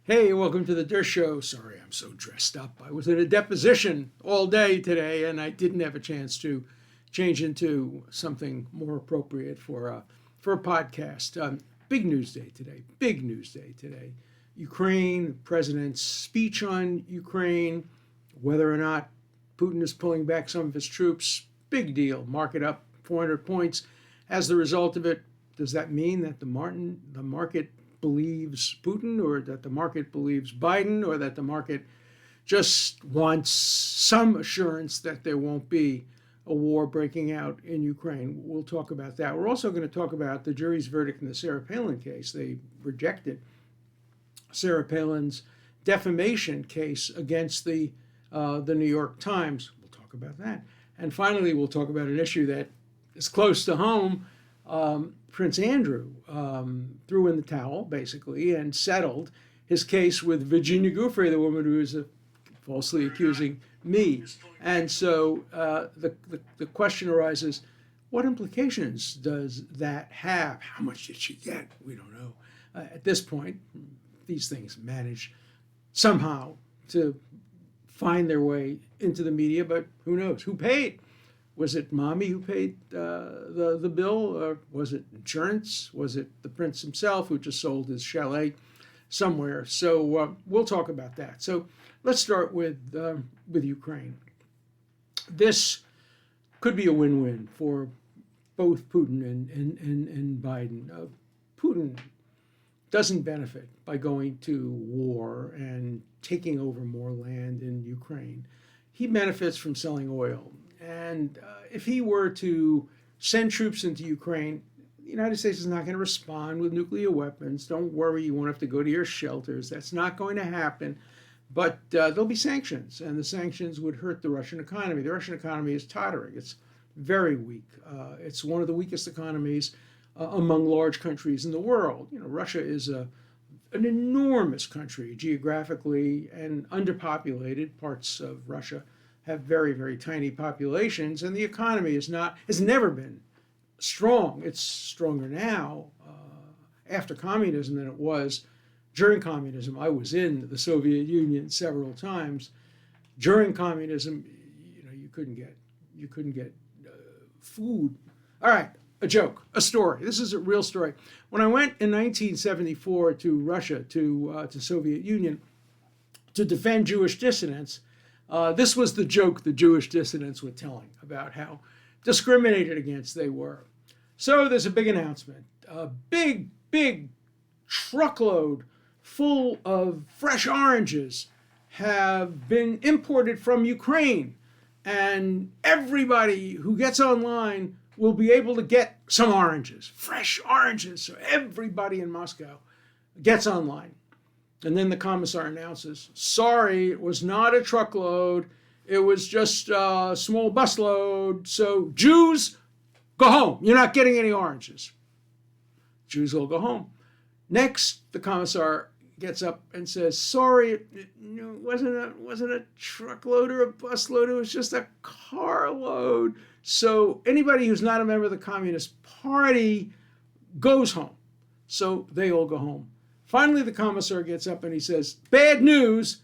Hey, welcome to the Dershow. Sorry, I'm so dressed up. I was at a deposition all day today, and I didn't have a chance to change into something more appropriate for a podcast. Big news day today. Big news day today. Ukraine, president's speech on Ukraine, whether or not Putin is pulling back some of his troops. Big deal. Market up 400 points. As the result of it, does that mean that the market believes Putin, or that the market believes Biden, or that the market just wants some assurance that there won't be a war breaking out in Ukraine? We'll talk about that. We're also going to talk about the jury's verdict in the Sarah Palin case. They rejected Sarah Palin's defamation case against the New York Times. We'll talk about that. And finally, we'll talk about an issue that is close to home. Prince Andrew threw in the towel, basically, and settled his case with Virginia Giuffre, the woman who was falsely accusing me. And so the question arises, what implications does that have? How much did she get? We don't know. At this point, these things manage somehow to find their way into the media, but who knows? Who paid? Was it mommy who paid the bill, or was it insurance? Was it the prince himself who just sold his chalet somewhere? So we'll talk about that. So let's start with Ukraine. This could be a win-win for both Putin and Biden. Putin doesn't benefit by going to war and taking over more land in Ukraine. He benefits from selling oil. And if he were to send troops into Ukraine, the United States is not going to respond with nuclear weapons. Don't worry, you won't have to go to your shelters. That's not going to happen. But there'll be sanctions, and the sanctions would hurt the Russian economy. The Russian economy is tottering. It's very weak. It's one of the weakest economies among large countries in the world. You know, Russia is an enormous country geographically and underpopulated. Parts of Russia have very, very tiny populations, and the economy has never been strong. It's stronger now after communism than it was during communism. I was in the Soviet Union several times. During communism, you couldn't get food. All right, a joke, a story. This is a real story. When I went in 1974 to Russia, to Soviet Union, to defend Jewish dissidents, this was the joke the Jewish dissidents were telling about how discriminated against they were. So there's a big announcement. A big truckload full of fresh oranges have been imported from Ukraine. And everybody who gets online will be able to get some oranges, fresh oranges. So everybody in Moscow gets online. And then the commissar announces, sorry, it was not a truckload. It was just a small busload. So Jews, go home. You're not getting any oranges. Jews will go home. Next, the commissar gets up and says, sorry, it wasn't a truckload or a busload. It was just a carload. So anybody who's not a member of the Communist Party goes home. So they all go home. Finally, the commissar gets up and he says, bad news,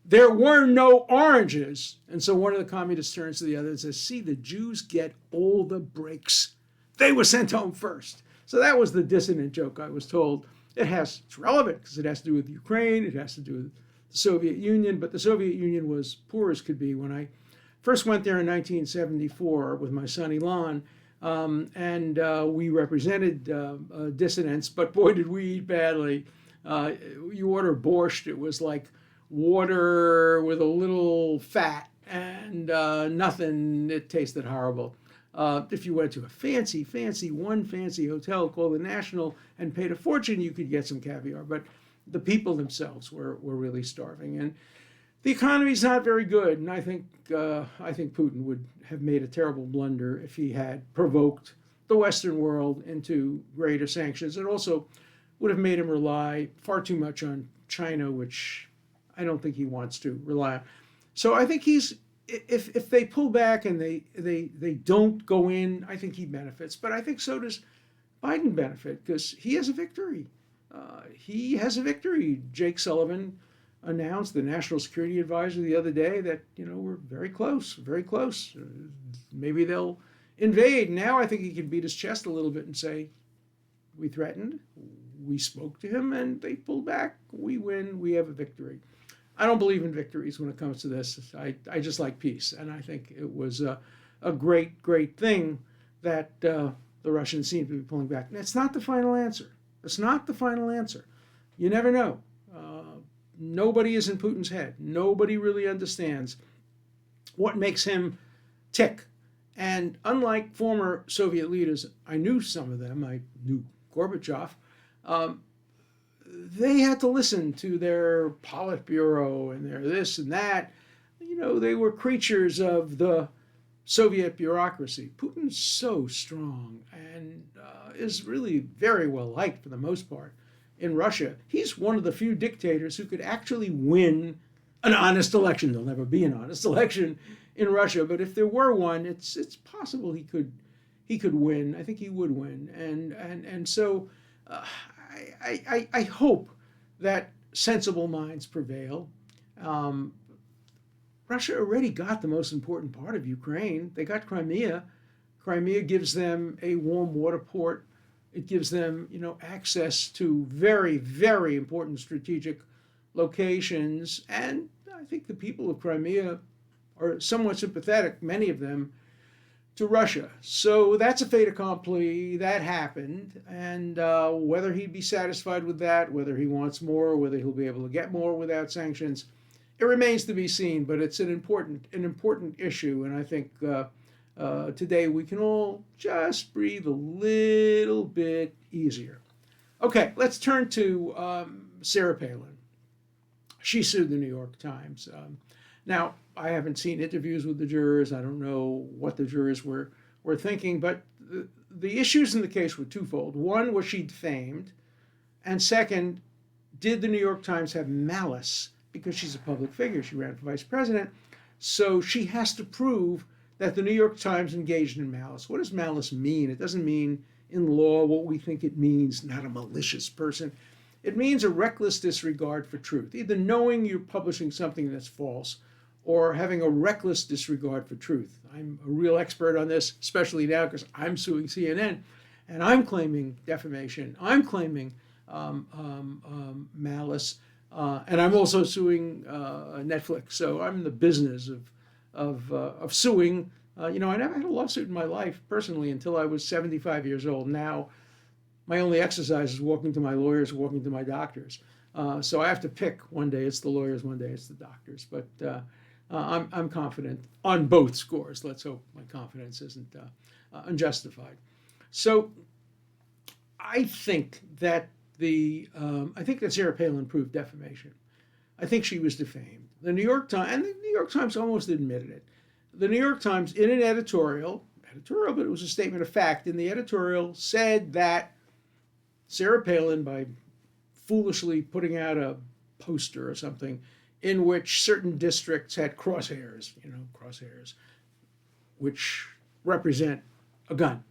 there were no oranges. And so one of the communists turns to the other and says, see, the Jews get all the breaks. They were sent home first. So that was the dissonant joke I was told. It's relevant because it has to do with Ukraine. It has to do with the Soviet Union. But the Soviet Union was poor as could be. When I first went there in 1974 with my son Elon, and we represented dissidents, but boy, did we eat badly. You order borscht, it was like water with a little fat and nothing. It tasted horrible. If you went to a fancy hotel called the National and paid a fortune, you could get some caviar. But the people themselves were really starving. And the economy's not very good. And I think Putin would have made a terrible blunder if he had provoked the Western world into greater sanctions. It also would have made him rely far too much on China, which I don't think he wants to rely on. So I think if they pull back and they don't go in, I think he benefits. But I think so does Biden benefit because he has a victory. he has a victory. Jake Sullivan announced, the national security advisor, the other day that, we're very close, very close. Maybe they'll invade. Now I think he can beat his chest a little bit and say, we threatened, we spoke to him, and they pulled back. We win, we have a victory. I don't believe in victories when it comes to this. I just like peace, and I think it was a great, great thing that the Russians seem to be pulling back. And it's not the final answer. It's not the final answer. You never know. Nobody is in Putin's head. Nobody really understands what makes him tick. And unlike former Soviet leaders, I knew some of them. I knew Gorbachev. They had to listen to their Politburo and their this and that. They were creatures of the Soviet bureaucracy. Putin's so strong and is really very well liked for the most part in Russia. He's one of the few dictators who could actually win an honest election. There'll never be an honest election in Russia, but if there were one, it's possible he could win. I think he would win, and so I hope that sensible minds prevail. Russia already got the most important part of Ukraine. They got Crimea. Crimea gives them a warm water port. It gives them, access to very, very important strategic locations. And I think the people of Crimea are somewhat sympathetic, many of them, to Russia. So that's a fait accompli. That happened. And whether he'd be satisfied with that, whether he wants more, whether he'll be able to get more without sanctions, it remains to be seen. But it's an important issue. And I think today we can all just breathe a little bit easier. Okay, let's turn to Sarah Palin. She sued the New York Times. Now, I haven't seen interviews with the jurors. I don't know what the jurors were thinking, but the issues in the case were twofold. One, was she defamed? And second, did the New York Times have malice? Because she's a public figure. She ran for vice president. So she has to prove that the New York Times engaged in malice. What does malice mean? It doesn't mean in law what we think it means, not a malicious person. It means a reckless disregard for truth, either knowing you're publishing something that's false or having a reckless disregard for truth. I'm a real expert on this, especially now because I'm suing CNN, and I'm claiming defamation. I'm claiming malice, and I'm also suing Netflix. So I'm in the business of suing. I never had a lawsuit in my life personally until I was 75 years old. Now, my only exercise is walking to my lawyers, walking to my doctors. So I have to pick. One day it's the lawyers, one day it's the doctors. But I'm confident on both scores. Let's hope my confidence isn't unjustified. So I think that Sarah Palin proved defamation. I think she was defamed. The New York Times, and the New York Times almost admitted it. The New York Times, in an editorial, but it was a statement of fact, in the editorial said that Sarah Palin, by foolishly putting out a poster or something in which certain districts had crosshairs, which represent a gun,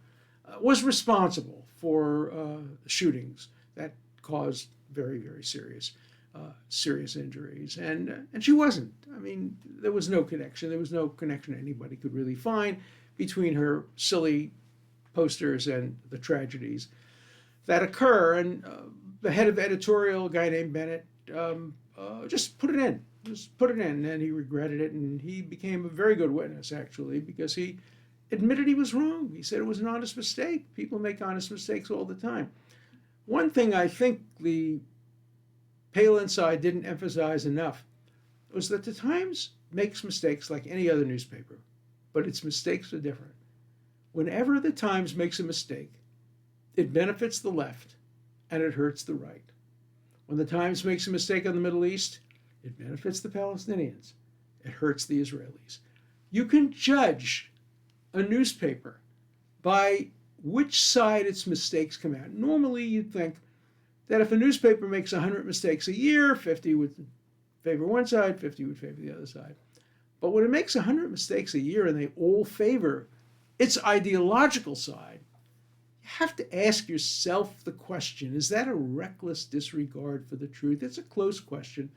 was responsible for shootings that caused very, very serious injuries. And she wasn't. I mean, there was no connection. There was no connection anybody could really find between her silly posters and the tragedies that occur. And the head of editorial, a guy named Bennett, just put it in. And he regretted it. And he became a very good witness, actually, because he admitted he was wrong. He said it was an honest mistake. People make honest mistakes all the time. One thing I think the Palin side didn't emphasize enough was that the Times makes mistakes like any other newspaper, but its mistakes are different. Whenever the Times makes a mistake, it benefits the left and it hurts the right. When the Times makes a mistake on the Middle East, it benefits the Palestinians. It hurts the Israelis. You can judge a newspaper by which side its mistakes come out. Normally, you'd think that if a newspaper makes 100 mistakes a year, 50 would favor one side, 50 would favor the other side. But when it makes 100 mistakes a year and they all favor its ideological side, you have to ask yourself the question, is that a reckless disregard for the truth? It's a close question.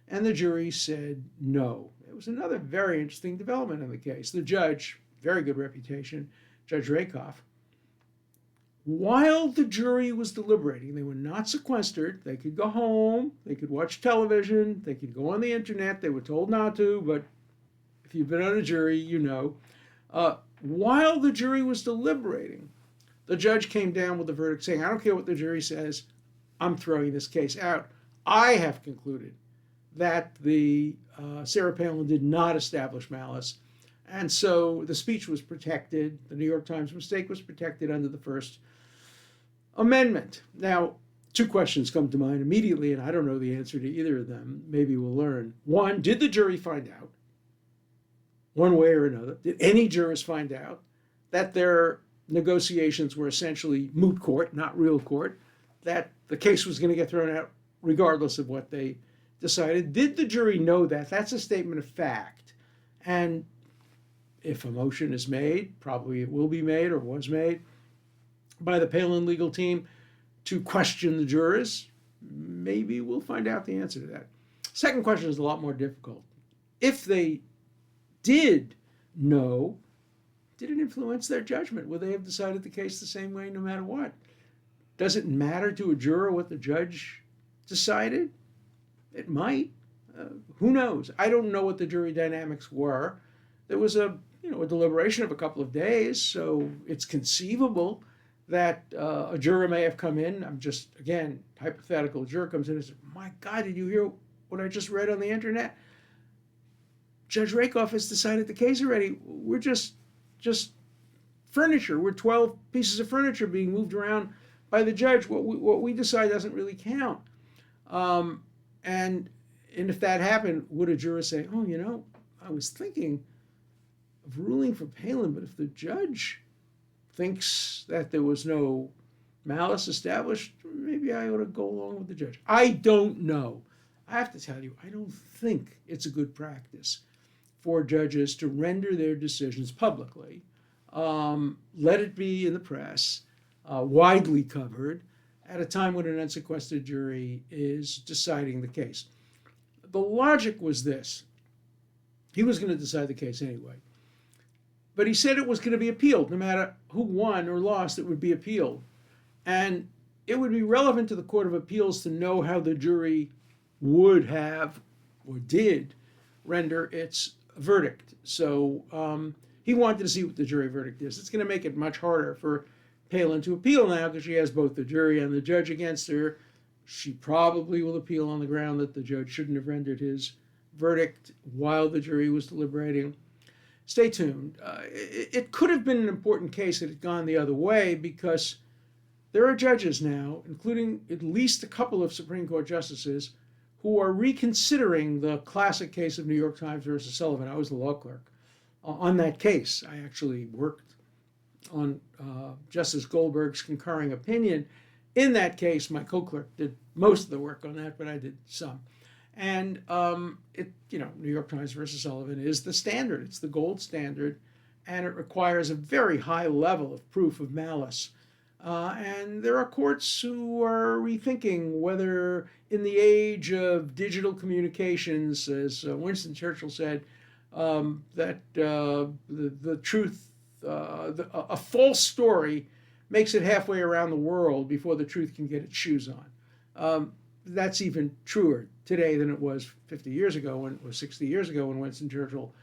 And the jury said no. It was another very interesting development in the case. The judge, very good reputation, Judge Rakoff, while the jury was deliberating, they were not sequestered. They could go home, they could watch television, they could go on the internet. They were told not to, but if you've been on a jury, you know. While the jury was deliberating, the judge came down with a verdict saying, I don't care what the jury says, I'm throwing this case out. I have concluded that the Sarah Palin did not establish malice. And so the speech was protected. The New York Times mistake was protected under the First Amendment. Now, two questions come to mind immediately, and I don't know the answer to either of them. Maybe we'll learn. One, did the jury find out, one way or another, did any jurors find out that their negotiations were essentially moot court, not real court, that the case was going to get thrown out regardless of what they decided? Did the jury know that? That's a statement of fact. And if a motion is made, probably it will be made or was made by the Palin legal team to question the jurors, maybe we'll find out the answer to that. Second question is a lot more difficult. If they did know, did it influence their judgment? Would they have decided the case the same way no matter what? Does it matter to a juror what the judge decided? It might. Who knows? I don't know what the jury dynamics were. There was a deliberation of a couple of days, so it's conceivable that a juror may have come in. I'm just, again, hypothetical. A juror comes in and says, my God, did you hear what I just read on the internet? Judge Rakoff has decided the case already. We're just furniture. We're 12 pieces of furniture being moved around by the judge. What we decide doesn't really count. And if that happened, would a juror say, oh, I was thinking of ruling for Palin, but if the judge thinks that there was no malice established, maybe I ought to go along with the judge. I don't know. I have to tell you, I don't think it's a good practice for judges to render their decisions publicly, let it be in the press, widely covered, at a time when an unsequestered jury is deciding the case. The logic was this. He was going to decide the case anyway. But he said it was going to be appealed. No matter who won or lost, it would be appealed. And it would be relevant to the Court of Appeals to know how the jury would have or did render its verdict. So he wanted to see what the jury verdict is. It's going to make it much harder for Palin to appeal now because she has both the jury and the judge against her. She probably will appeal on the ground that the judge shouldn't have rendered his verdict while the jury was deliberating. Stay tuned. It could have been an important case that had gone the other way because there are judges now, including at least a couple of Supreme Court justices, who are reconsidering the classic case of New York Times versus Sullivan. I was the law clerk on that case. I actually worked on Justice Goldberg's concurring opinion. In that case, my co-clerk did most of the work on that, but I did some. And New York Times versus Sullivan is the standard. It's the gold standard, and it requires a very high level of proof of malice. And there are courts who are rethinking whether, in the age of digital communications, as Winston Churchill said, that the truth, a false story makes it halfway around the world before the truth can get its shoes on. That's even truer today than it was 50 years ago or 60 years ago when Winston Churchill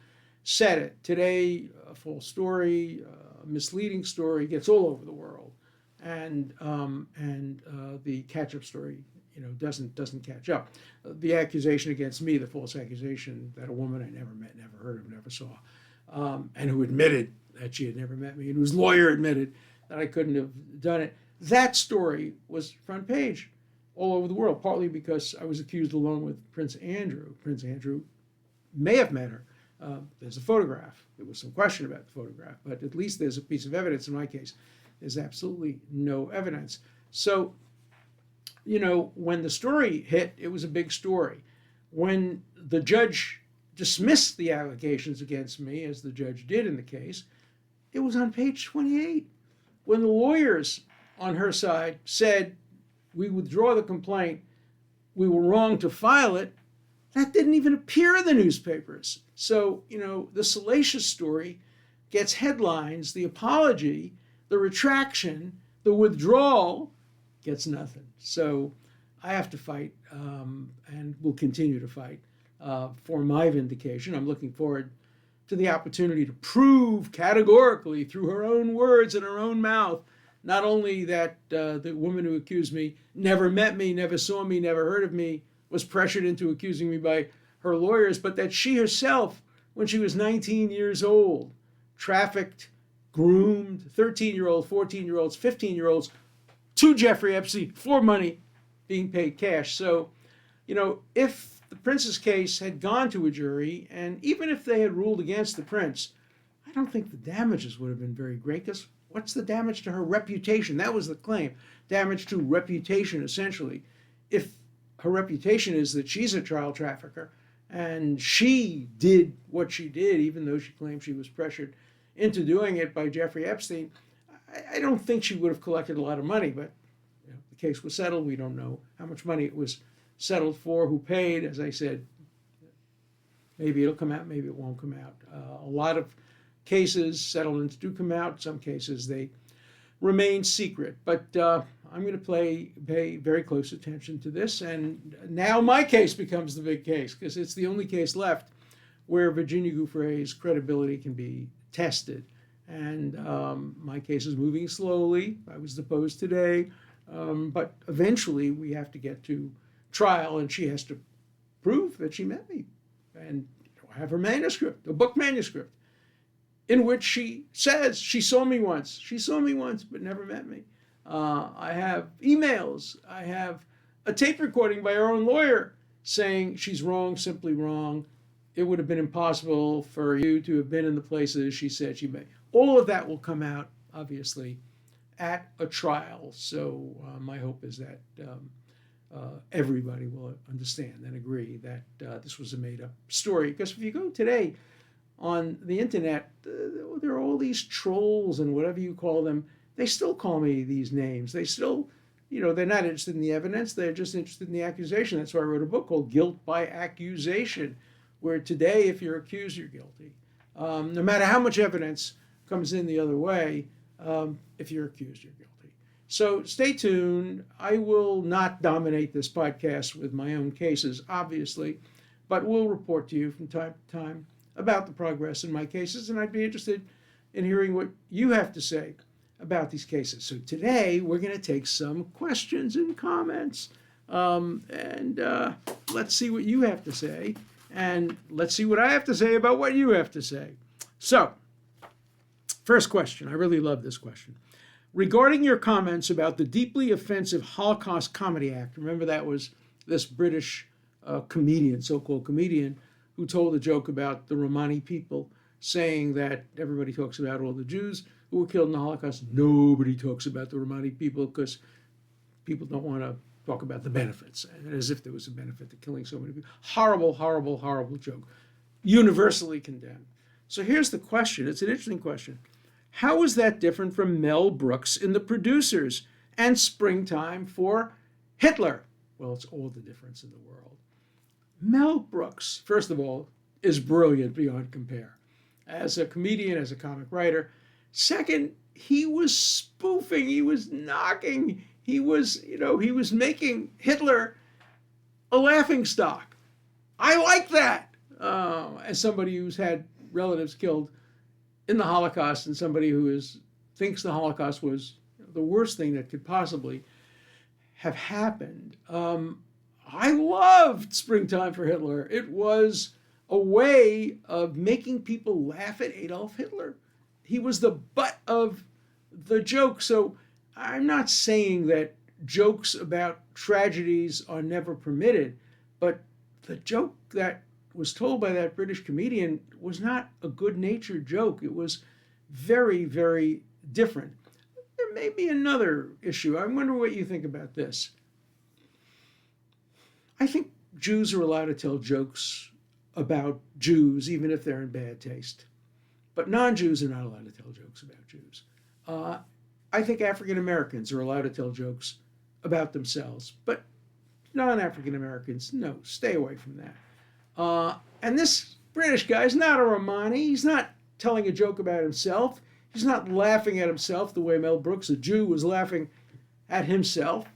said it. Today, a false story, a misleading story gets all over the world, and the catch-up story, doesn't catch up. The accusation against me, the false accusation that a woman I never met, never heard of, never saw, and who admitted that she had never met me, and whose lawyer admitted that I couldn't have done it. That story was front page all over the world, partly because I was accused along with Prince Andrew. Prince Andrew may have met her. There's a photograph. There was some question about the photograph, but at least there's a piece of evidence. In my case, there's absolutely no evidence. So, when the story hit, it was a big story. When the judge dismissed the allegations against me, as the judge did in the case, it was on page 28. When the lawyers on her side said, we withdraw the complaint, we were wrong to file it, that didn't even appear in the newspapers. So, the salacious story gets headlines, the apology, the retraction, the withdrawal gets nothing. So I have to fight, and will continue to fight for my vindication. I'm looking forward to the opportunity to prove categorically through her own words and her own mouth, not only that the woman who accused me never met me, never saw me, never heard of me, was pressured into accusing me by her lawyers, but that she herself, when she was 19 years old, trafficked, groomed 13-year-olds, 14-year-olds, 15-year-olds to Jeffrey Epstein for money being paid cash. So, if the Prince's case had gone to a jury, and even if they had ruled against the Prince, I don't think the damages would have been very great, because what's the damage to her reputation? That was the claim. Damage to reputation, essentially. If her reputation is that she's a child trafficker and she did what she did, even though she claimed she was pressured into doing it by Jeffrey Epstein, I don't think she would have collected a lot of money. But the case was settled. We don't know how much money it was settled for, who paid. As I said, maybe it'll come out, maybe it won't come out. A lot of cases, settlements do come out. Some cases, they remain secret. But I'm going to pay very close attention to this. And now my case becomes the big case, because it's the only case left where Virginia Giuffre's credibility can be tested. And my case is moving slowly. I was deposed today. But eventually we have to get to trial, and she has to prove that she met me. And I have her manuscript, a book manuscript, in which she says she saw me once. She saw me once, but never met me. I have emails. I have a tape recording by her own lawyer saying she's wrong, simply wrong. It would have been impossible for you to have been in the places she said she met. All of that will come out, obviously, at a trial. So my hope is that everybody will understand and agree that this was a made-up story. Because if you go today on the internet, there are all these trolls and whatever you call them. They still call me these names. They still, they're not interested in the evidence. They're just interested in the accusation. That's why I wrote a book called Guilt by Accusation, where today, if you're accused, you're guilty. No matter how much evidence comes in the other way, if you're accused, you're guilty. So stay tuned. I will not dominate this podcast with my own cases, obviously, but will report to you from time to time about the progress in my cases, and I'd be interested in hearing what you have to say about these cases. So today, we're going to take some questions and comments, and let's see what you have to say, and let's see what I have to say about what you have to say. So, first question. I really love this question. Regarding your comments about the deeply offensive Holocaust Comedy Act, remember that was this British comedian, so-called comedian, who told a joke about the Romani people, saying that everybody talks about all the Jews who were killed in the Holocaust. Nobody talks about the Romani people because people don't want to talk about the benefits, as if there was a benefit to killing so many people. Horrible, horrible, horrible joke. Universally condemned. So here's the question. It's an interesting question. How is that different from Mel Brooks in The Producers and Springtime for Hitler? Well, it's all the difference in the world. Mel Brooks, first of all, is brilliant beyond compare. As a comedian, as a comic writer. Second, he was spoofing, he was knocking, he was making Hitler a laughingstock. I like that. As somebody who's had relatives killed in the Holocaust and somebody who thinks the Holocaust was the worst thing that could possibly have happened. I loved Springtime for Hitler. It was a way of making people laugh at Adolf Hitler. He was the butt of the joke. So I'm not saying that jokes about tragedies are never permitted, but the joke that was told by that British comedian was not a good-natured joke. It was very, very different. There may be another issue. I wonder what you think about this. I think Jews are allowed to tell jokes about Jews, even if they're in bad taste. But non-Jews are not allowed to tell jokes about Jews. I think African Americans are allowed to tell jokes about themselves, but non-African Americans, no, stay away from that. And this British guy is not a Romani. He's not telling a joke about himself. He's not laughing at himself the way Mel Brooks, a Jew, was laughing at himself.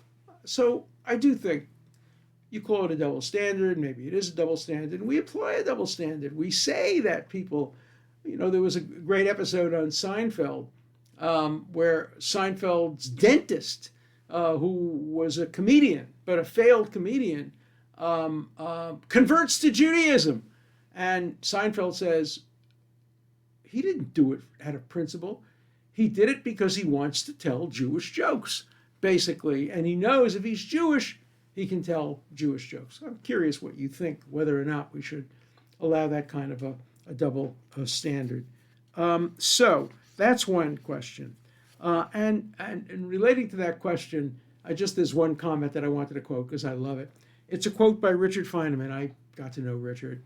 So I do think you call it a double standard. Maybe it is a double standard. We apply a double standard. We say that people, there was a great episode on Seinfeld where Seinfeld's dentist, who was a comedian, but a failed comedian, converts to Judaism. And Seinfeld says, he didn't do it out of principle. He did it because he wants to tell Jewish jokes, basically. And he knows if he's Jewish, he can tell Jewish jokes. I'm curious what you think, whether or not we should allow that kind of a double standard. So that's one question. And relating to that question, there's one comment that I wanted to quote because I love it. It's a quote by Richard Feynman. I got to know Richard.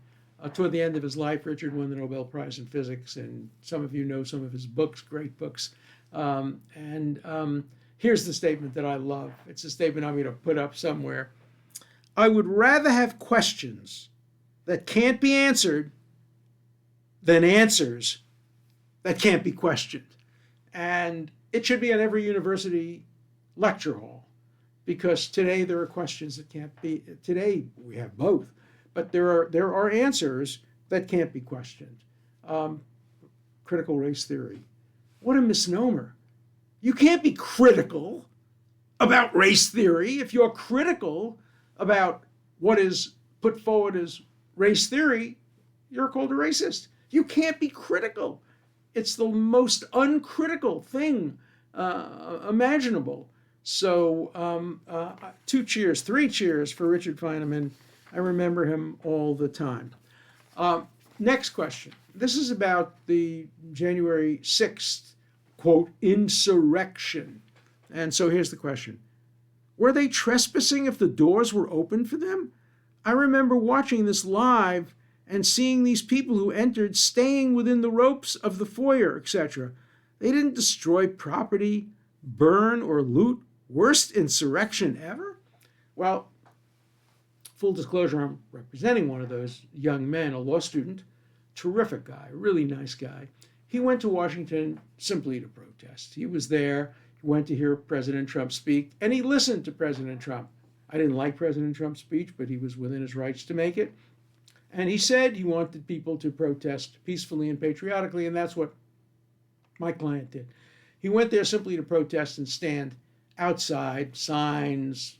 Toward the end of his life, Richard won the Nobel Prize in Physics, and some of you know some of his books, great books. Here's the statement that I love. It's a statement I'm going to put up somewhere. I would rather have questions that can't be answered than answers that can't be questioned. And it should be on every university lecture hall, because today there are questions that can't be. Today we have both. But there are answers that can't be questioned. Critical race theory. What a misnomer. You can't be critical about race theory. If you're critical about what is put forward as race theory, you're called a racist. You can't be critical. It's the most uncritical thing imaginable. So 2 cheers, 3 cheers for Richard Feynman. I remember him all the time. Next question. This is about the January 6th, quote, insurrection. And so here's the question. Were they trespassing if the doors were open for them? I remember watching this live and seeing these people who entered staying within the ropes of the foyer, etc. They didn't destroy property, burn, or loot. Worst insurrection ever? Well, full disclosure, I'm representing one of those young men, a law student, terrific guy, really nice guy. He went to Washington simply to protest. He was there, he went to hear President Trump speak, and he listened to President Trump. I didn't like President Trump's speech, but he was within his rights to make it. And he said he wanted people to protest peacefully and patriotically, and that's what my client did. He went there simply to protest and stand outside, signs,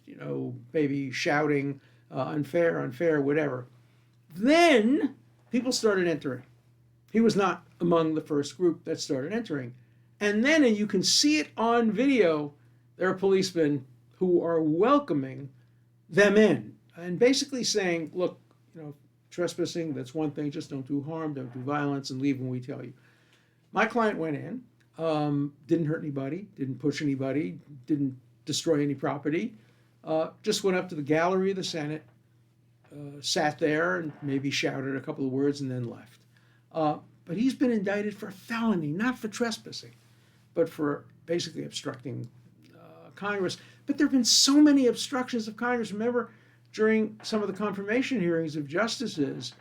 maybe shouting, unfair, unfair, whatever. Then people started entering. He was not among the first group that started entering. And then, and you can see it on video, there are policemen who are welcoming them in and basically saying, look, trespassing, that's one thing, just don't do harm, don't do violence, and leave when we tell you. My client went in, didn't hurt anybody, didn't push anybody, didn't destroy any property, just went up to the gallery of the Senate, sat there and maybe shouted a couple of words and then left. But he's been indicted for felony, not for trespassing, but for basically obstructing Congress. But there have been so many obstructions of Congress. Remember, during some of the confirmation hearings of justices,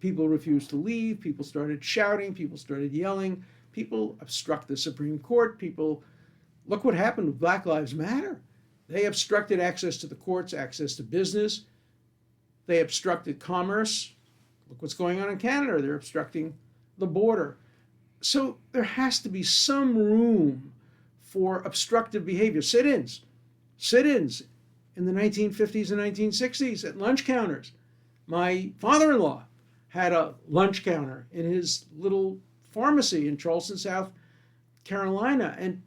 people refused to leave, people started shouting, people started yelling, people obstruct the Supreme Court, look what happened with Black Lives Matter. They obstructed access to the courts, access to business. They obstructed commerce. Look what's going on in Canada. They're obstructing the border. So there has to be some room for obstructive behavior. Sit-ins in the 1950s and 1960s at lunch counters. My father-in-law had a lunch counter in his little pharmacy in Charleston, South Carolina, and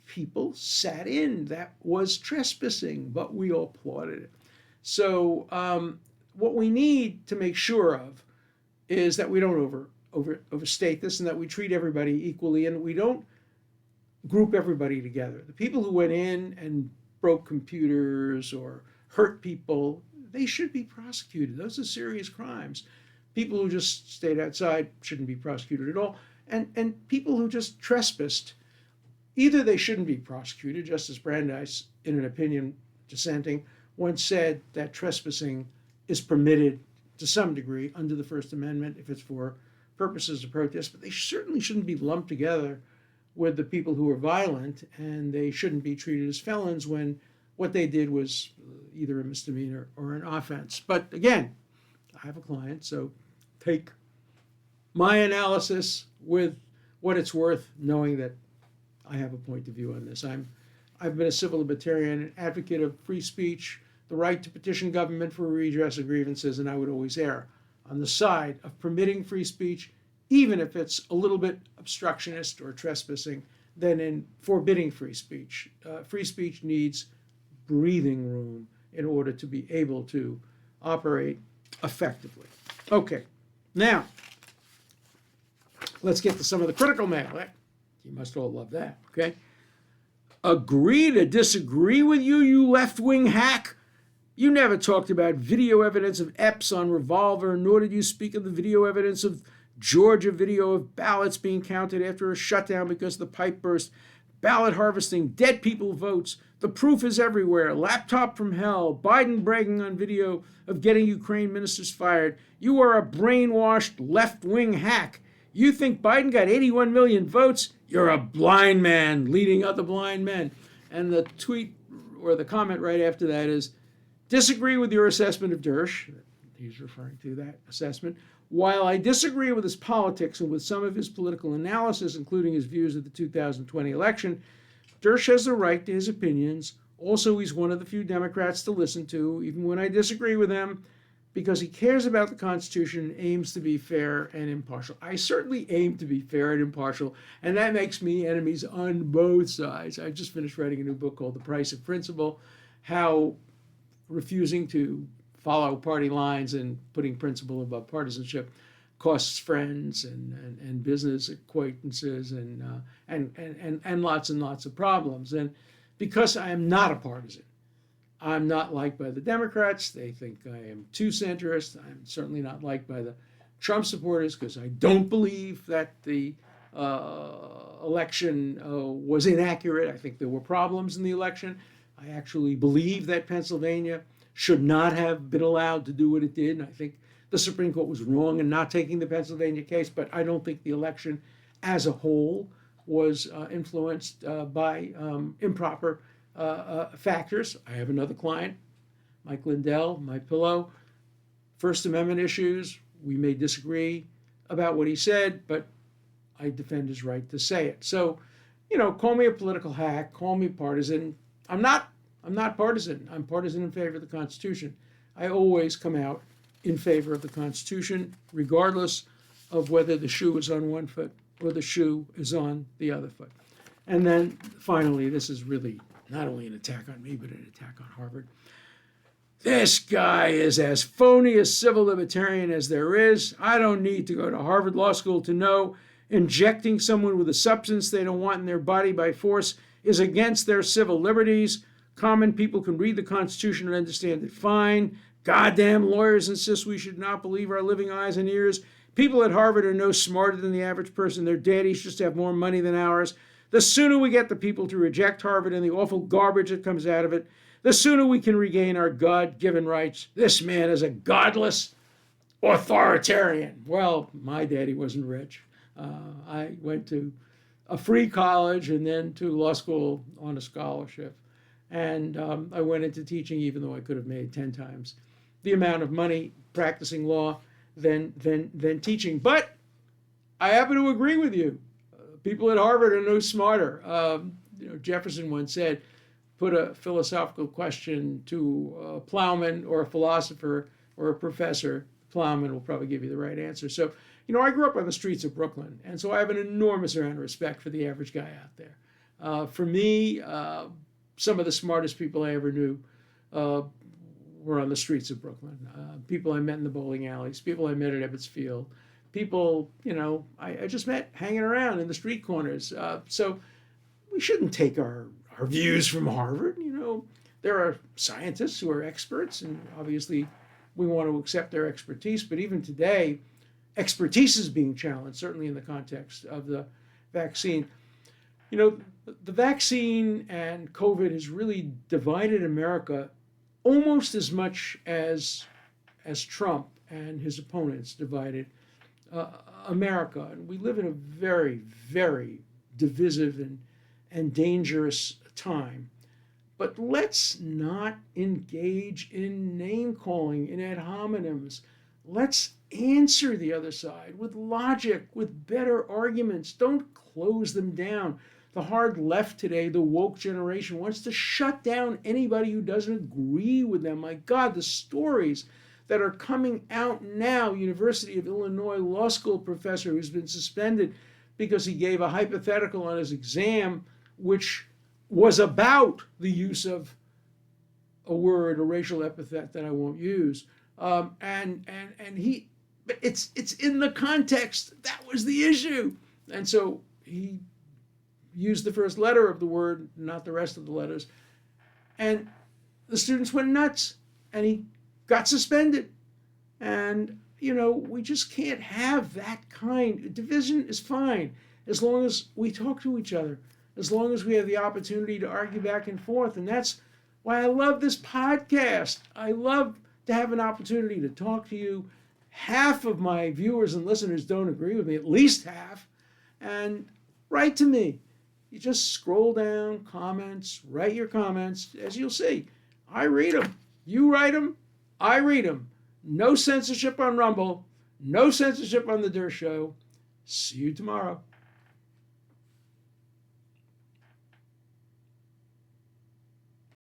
people sat in. That was trespassing, but we all applauded it. So what we need to make sure of is that we don't overstate this, and that we treat everybody equally, and we don't group everybody together. The people who went in and broke computers or hurt people, they should be prosecuted. Those are serious crimes. People who just stayed outside shouldn't be prosecuted at all. And people who just trespassed, either they shouldn't be prosecuted. Justice Brandeis, in an opinion dissenting, once said that trespassing is permitted to some degree under the First Amendment if it's for purposes of protest, but they certainly shouldn't be lumped together with the people who are violent, and they shouldn't be treated as felons when what they did was either a misdemeanor or an offense. But again, I have a client, so take my analysis with what it's worth, knowing that I have a point of view on this. I've been a civil libertarian, an advocate of free speech, the right to petition government for redress of grievances, and I would always err on the side of permitting free speech, even if it's a little bit obstructionist or trespassing, than in forbidding free speech. Free speech needs breathing room in order to be able to operate effectively. Okay, now let's get to some of the critical mail. You must all love that, okay? Agree to disagree with you, you left-wing hack? You never talked about video evidence of Epps on Revolver, nor did you speak of the video evidence of Georgia video of ballots being counted after a shutdown because the pipe burst, ballot harvesting, dead people votes. The proof is everywhere. Laptop from hell, Biden bragging on video of getting Ukraine ministers fired. You are a brainwashed left-wing hack. You think Biden got 81 million votes? You're a blind man leading other blind men. And the tweet or the comment right after that is, disagree with your assessment of Dersh. He's referring to that assessment. While I disagree with his politics and with some of his political analysis, including his views of the 2020 election, Dersh has the right to his opinions. Also, he's one of the few Democrats to listen to, even when I disagree with him, because he cares about the Constitution and aims to be fair and impartial. I certainly aim to be fair and impartial, and that makes me enemies on both sides. I just finished writing a new book called The Price of Principle, how refusing to follow party lines and putting principle above partisanship costs friends and business acquaintances and lots and lots of problems. And because I am not a partisan, I'm not liked by the Democrats. They think I am too centrist. I'm certainly not liked by the Trump supporters because I don't believe that the election was inaccurate. I think there were problems in the election. I actually believe that Pennsylvania should not have been allowed to do what it did. And I think the Supreme Court was wrong in not taking the Pennsylvania case, but I don't think the election as a whole was influenced by improper factors. I have another client, Mike Lindell, my pillow. First Amendment issues, we may disagree about what he said, but I defend his right to say it. So, call me a political hack, call me partisan. I'm not partisan. I'm partisan in favor of the Constitution. I always come out in favor of the Constitution, regardless of whether the shoe is on one foot or the shoe is on the other foot. And then finally, this is really not only an attack on me, but an attack on Harvard. This guy is as phony a civil libertarian as there is. I don't need to go to Harvard Law School to know injecting someone with a substance they don't want in their body by force is against their civil liberties. Common people can read the Constitution and understand it fine. Goddamn lawyers insist we should not believe our living eyes and ears. People at Harvard are no smarter than the average person. Their daddies just have more money than ours. The sooner we get the people to reject Harvard and the awful garbage that comes out of it, the sooner we can regain our God-given rights. This man is a godless authoritarian. Well, my daddy wasn't rich. I went to a free college and then to law school on a scholarship. And I went into teaching even though I could have made 10 times the amount of money practicing law than teaching. But I happen to agree with you. People at Harvard are no smarter. Jefferson once said, put a philosophical question to a plowman or a philosopher or a professor. The plowman will probably give you the right answer. So, I grew up on the streets of Brooklyn, and so I have an enormous amount of respect for the average guy out there. For me, some of the smartest people I ever knew were on the streets of Brooklyn. People I met in the bowling alleys, people I met at Ebbets Field, people, I just met hanging around in the street corners. So we shouldn't take our views from Harvard. There are scientists who are experts, and obviously we want to accept their expertise. But even today, expertise is being challenged, certainly in the context of the vaccine. You know, the vaccine and COVID has really divided America almost as much as Trump and his opponents divided America. And we live in a very, very divisive and dangerous time. But let's not engage in name calling, in ad hominems. Let's answer the other side with logic, with better arguments. Don't close them down. The hard left today, the woke generation, wants to shut down anybody who doesn't agree with them. My God, the stories that are coming out now. University of Illinois law school professor who's been suspended because he gave a hypothetical on his exam, which was about the use of a word, a racial epithet that I won't use. And it's in the context. That was the issue. And so he used the first letter of the word, not the rest of the letters. And the students went nuts, and he got suspended. And, you know, we just can't have that kind. Division is fine as long as we talk to each other, as long as we have the opportunity to argue back and forth. And that's why I love this podcast. I love to have an opportunity to talk to you. Half of my viewers and listeners don't agree with me, at least half. And write to me. You just scroll down, comments, write your comments. As you'll see, I read them. You write them, I read them. No censorship on Rumble. No censorship on The Dershow. See you tomorrow.